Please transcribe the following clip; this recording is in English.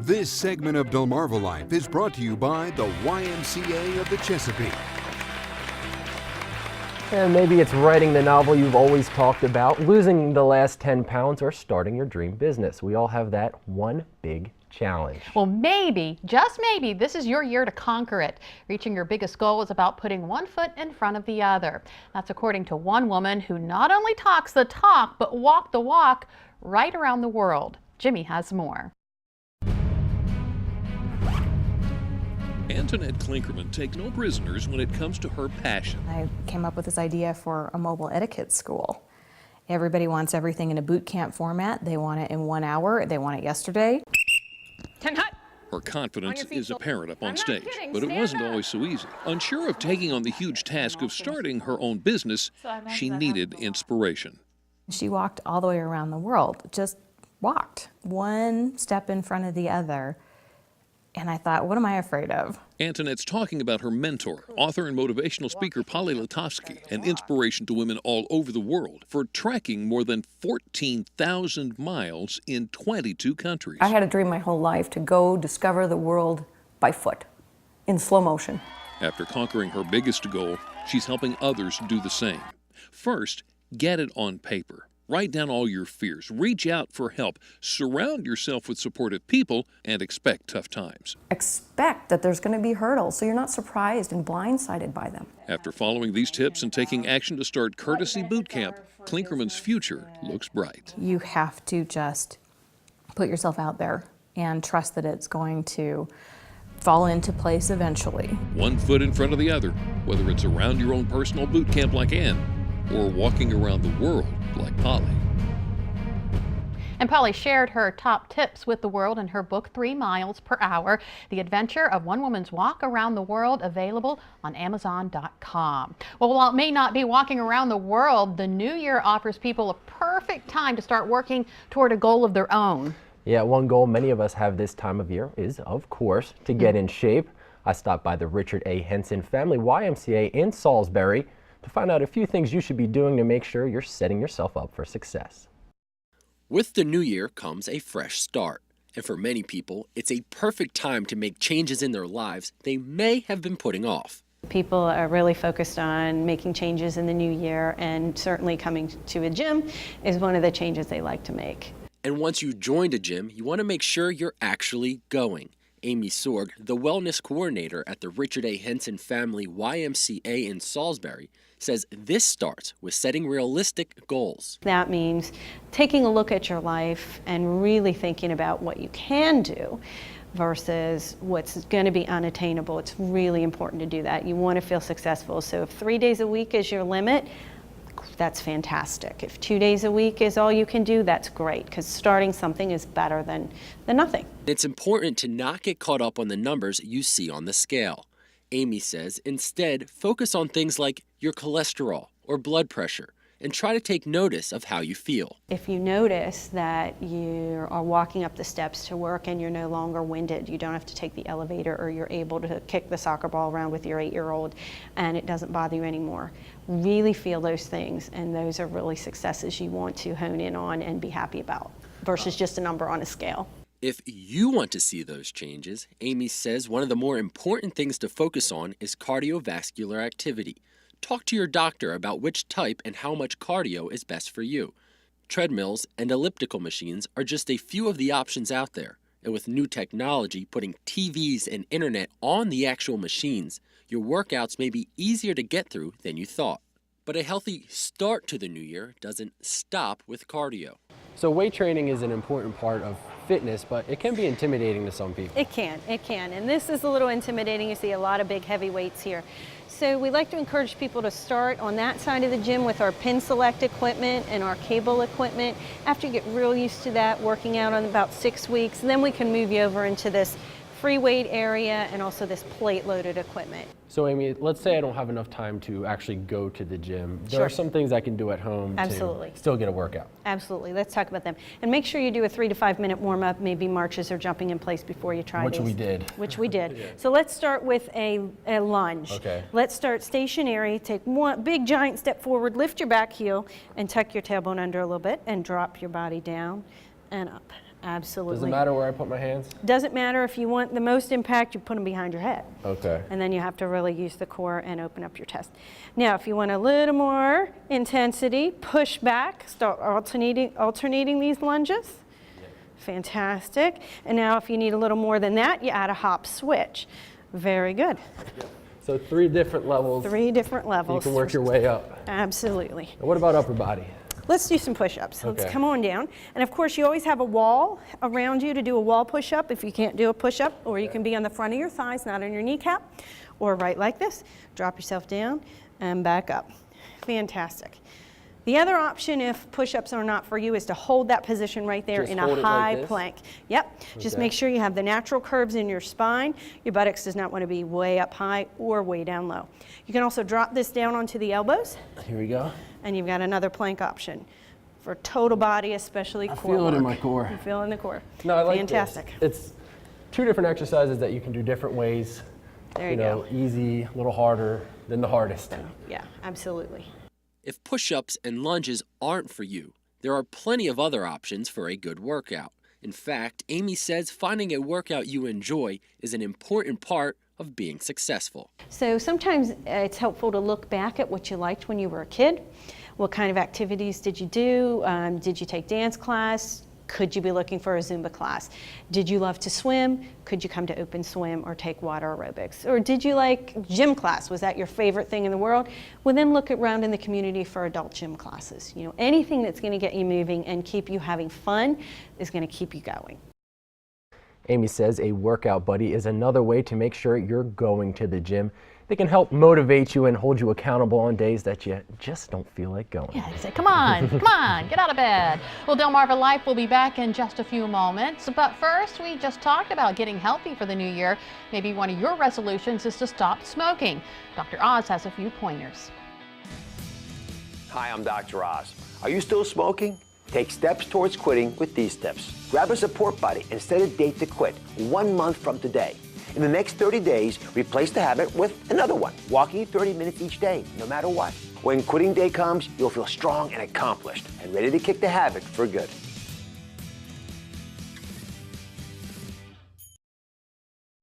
This segment of Delmarva Life is brought to you by the YMCA of the Chesapeake. And maybe it's writing the novel you've always talked about, losing the last 10 pounds, or starting your dream business. We all have that one big challenge. Well, maybe, just maybe, this is your year to conquer it. Reaching your biggest goal is about putting one foot in front of the other. That's according to one woman who not only talks the talk, but walk the walk right around the world. Jimmy has more. Antoinette Klinkerman takes no prisoners when it comes to her passion. I came up with this idea for a mobile etiquette school. Everybody wants everything in a boot camp format. They want it in 1 hour. They want it yesterday. Her confidence is apparent up on stage, but it wasn't always so easy. Unsure of taking on the huge task of starting her own business, she needed inspiration. She walked all the way around the world, just walked one step in front of the other. And I thought, what am I afraid of? Antoinette's talking about her mentor, author and motivational speaker Polly Latovsky, an inspiration to women all over the world for trekking more than 14,000 miles in 22 countries. I had a dream my whole life to go discover the world by foot, in slow motion. After conquering her biggest goal, she's helping others do the same. First, get it on paper. Write down all your fears, reach out for help, surround yourself with supportive people, and expect tough times. Expect that there's going to be hurdles, so you're not surprised and blindsided by them. After following these tips and taking action to start Courtesy Boot Camp, Klinkerman's future looks bright. You have to just put yourself out there and trust that it's going to fall into place eventually. One foot in front of the other, whether it's around your own personal boot camp like Ann, or walking around the world like Polly. And Polly shared her top tips with the world in her book, 3 Miles Per Hour, The Adventure of One Woman's Walk Around the World, available on Amazon.com. Well, while it may not be walking around the world, the new year offers people a perfect time to start working toward a goal of their own. Yeah, one goal many of us have this time of year is, of course, to get in shape. I stopped by the Richard A. Henson Family YMCA in Salisbury to find out a few things you should be doing to make sure you're setting yourself up for success. With the new year comes a fresh start, and for many people, it's a perfect time to make changes in their lives they may have been putting off. People are really focused on making changes in the new year, and certainly coming to a gym is one of the changes they like to make. And once you joined a gym, you want to make sure you're actually going. Amy Sorg, the wellness coordinator at the Richard A. Henson Family YMCA in Salisbury, says this starts with setting realistic goals. That means taking a look at your life and really thinking about what you can do versus what's going to be unattainable. It's really important to do that. You want to feel successful. So if 3 days a week is your limit, that's fantastic. If 2 days a week is all you can do, that's great, because starting something is better than nothing. It's important to not get caught up on the numbers you see on the scale. Amy says instead focus on things like your cholesterol or blood pressure and try to take notice of how you feel. If you notice that you are walking up the steps to work and you're no longer winded, you don't have to take the elevator, or you're able to kick the soccer ball around with your 8-year-old and it doesn't bother you anymore. Really feel those things, and those are really successes you want to hone in on and be happy about versus just a number on a scale. If you want to see those changes, Amy says one of the more important things to focus on is cardiovascular activity. Talk to your doctor about which type and how much cardio is best for you. Treadmills and elliptical machines are just a few of the options out there. And with new technology putting TVs and internet on the actual machines, your workouts may be easier to get through than you thought. But a healthy start to the new year doesn't stop with cardio. So weight training is an important part of fitness, but it can be intimidating to some people. It can. And this is a little intimidating. You see a lot of big heavy weights here. So we like to encourage people to start on that side of the gym with our pin select equipment and our cable equipment. After you get real used to that, working out on about 6 weeks, then we can move you over into this free weight area and also this plate loaded equipment. So Amy, let's say I don't have enough time to actually go to the gym. There Sure. are some things I can do at home Absolutely. to still get a workout. Absolutely. Let's talk about them. And make sure you do a 3 to 5 minute warm up, maybe marches or jumping in place before you try Which these. we did. Which we did. Yeah. So let's start with a lunge. Okay. Let's start stationary. Take one big giant step forward, lift your back heel and tuck your tailbone under a little bit and drop your body down and up Absolutely. Does it matter where I put my hands? Doesn't matter. If you want the most impact, you put them behind your head. Okay. And then you have to really use the core and open up your chest. Now, if you want a little more intensity, push back, start alternating these lunges. Fantastic. And now if you need a little more than that, you add a hop switch. Very good. So 3 different levels. 3 different levels. You can work your way up. Absolutely. And what about upper body? Let's do some push-ups. Okay. Let's come on down. And of course, you always have a wall around you to do a wall push-up if you can't do a push-up, or you can be on the front of your thighs, not on your kneecap, or right like this. Drop yourself down and back up. Fantastic. The other option, if push-ups are not for you, is to hold that position right there Just in hold a it high like this? plank. Yep. Just Okay. make sure you have the natural curves in your spine. Your buttocks does not want to be way up high or way down low. You can also drop this down onto the elbows, Here we go. and you've got another plank option for total body, especially core feel it in work. my core. You feel it in the core. No, I like Fantastic. this. It's 2 different exercises that you can do different ways. There you know, go. easy, a little harder than the hardest. Yeah, absolutely. If push-ups and lunges aren't for you, there are plenty of other options for a good workout. In fact, Amy says finding a workout you enjoy is an important part of being successful. So sometimes it's helpful to look back at what you liked when you were a kid. What kind of activities did you do? Did you take dance class? Could you be looking for a Zumba class? Did you love to swim? Could you come to open swim or take water aerobics? Or did you like gym class? Was that your favorite thing in the world? Well, then look around in the community for adult gym classes. You know, anything that's going to get you moving and keep you having fun is going to keep you going. Amy says a workout buddy is another way to make sure you're going to the gym. They can help motivate you and hold you accountable on days that you just don't feel like going. Yeah, they say, come on, come on, get out of bed. Well, Delmarva Life will be back in just a few moments. But first, we just talked about getting healthy for the new year. Maybe one of your resolutions is to stop smoking. Dr. Oz has a few pointers. Hi, I'm Dr. Oz. Are you still smoking? Take steps towards quitting with these tips. Grab a support buddy and set a date to quit 1 month from today. In the next 30 days, replace the habit with another one, walking 30 minutes each day, no matter what. When quitting day comes, you'll feel strong and accomplished and ready to kick the habit for good.